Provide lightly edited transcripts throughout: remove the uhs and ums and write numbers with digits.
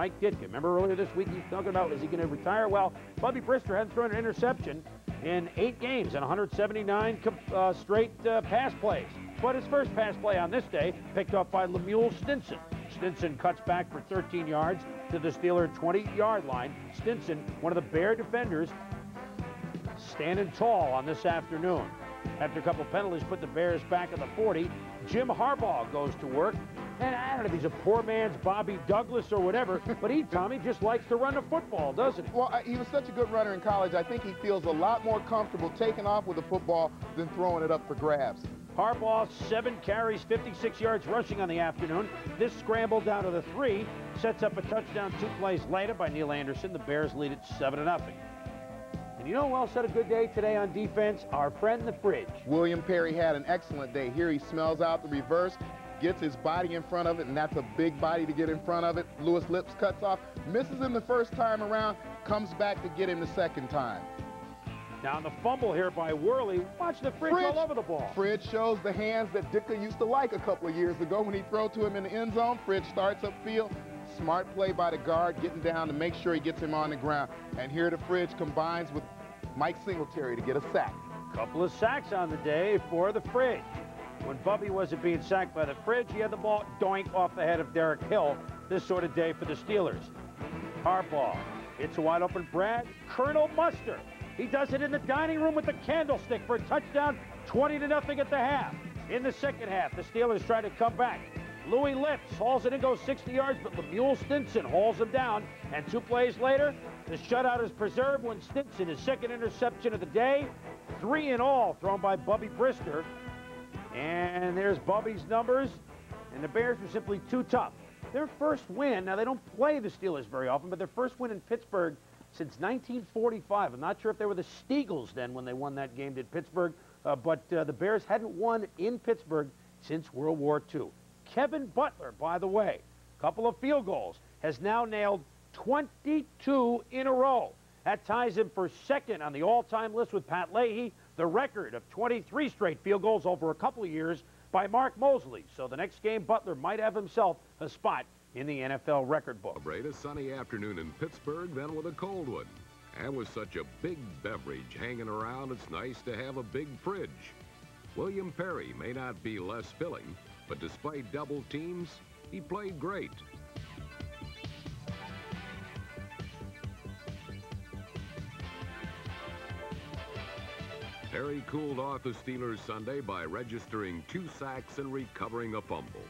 Mike Ditka. Remember earlier this week he's talking about, is he going to retire? Well, Bubby Brister hasn't thrown an interception in 8 games and 179 straight pass plays. But his first pass play on this day, picked off by Lemuel Stinson. Stinson cuts back for 13 yards to the Steeler 20-yard line. Stinson, one of the Bear defenders, standing tall on this afternoon. After a couple penalties put the Bears back at the 40, Jim Harbaugh goes to work. And I don't know if he's a poor man's Bobby Douglas or whatever, but Tommy, just likes to run the football, doesn't he? Well, he was such a good runner in college. I think he feels a lot more comfortable taking off with the football than throwing it up for grabs. Harbaugh, 7 carries, 56 yards rushing on the afternoon. This scramble down to the 3 sets up a touchdown 2 plays later by Neil Anderson. The Bears lead it 7-0. And you know who else had a good day today on defense? Our friend the Fridge. William Perry had an excellent day. Here he smells out the reverse, gets his body in front of it, and that's a big body to get in front of it. Lewis Lips cuts off, misses him the first time around, comes back to get him the second time. Now the fumble here by Worley. Watch the Fridge all over the ball. Fridge shows the hands that Ditka used to like a couple of years ago when he threw to him in the end zone. Fridge starts upfield. Smart play by the guard, getting down to make sure he gets him on the ground. And here the Fridge combines with Mike Singletary to get a sack. Couple of sacks on the day for the Fridge. When Bubby wasn't being sacked by the Fridge, he had the ball doink off the head of Derek Hill. This sort of day for the Steelers. Harbaugh hits a wide open Brad. Colonel Mustard. He does it in the dining room with the candlestick for a touchdown, 20-0 at the half. In the second half, the Steelers try to come back. Louis Lips hauls it in, goes 60 yards, but Lemuel Stinson hauls him down. And 2 plays later, the shutout is preserved when Stinson, his second interception of the day, 3 in all thrown by Bubby Brister. And there's Bubby's numbers, and the Bears were simply too tough. Their first win, now they don't play the Steelers very often, but their first win in Pittsburgh since 1945. I'm not sure if they were the Steagles then when they won that game at Pittsburgh, but the Bears hadn't won in Pittsburgh since World War II. Kevin Butler, by the way, couple of field goals, has now nailed 22 in a row. That ties him for second on the all-time list with Pat Leahy, the record of 23 straight field goals over a couple of years by Mark Mosley. So the next game, Butler might have himself a spot in the NFL record book. Celebrate a sunny afternoon in Pittsburgh, then with a cold one. And with such a big beverage hanging around, it's nice to have a big fridge. William Perry may not be less filling, but despite double teams, he played great. Perry cooled off the Steelers Sunday by registering 2 sacks and recovering a fumble.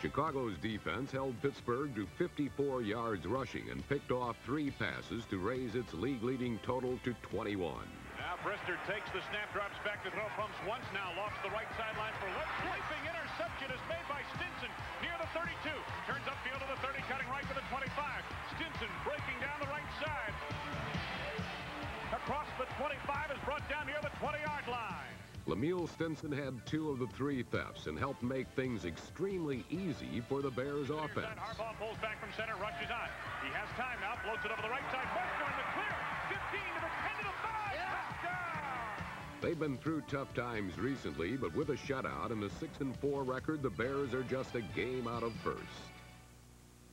Chicago's defense held Pittsburgh to 54 yards rushing and picked off 3 passes to raise its league-leading total to 21. Now Brister takes the snap, drops back to throw, pumps once, now lost the right sideline for Lips. Leaping interception is made by Stinson near the 32. Turns upfield to the 30, cutting right to the 25. Stinson breaking down the right side. Across the 25 is brought down near the 20-yard line. Lemuel Stinson had 2 of the 3 thefts and helped make things extremely easy for the Bears offense. Harbaugh pulls back from center, rushes on. He has time now, floats it over the right side. Buster in the clear. 15 to the 10 to the 5. Touchdown! They've been through tough times recently, but with a shutout and a 6-4 record, the Bears are just a game out of first.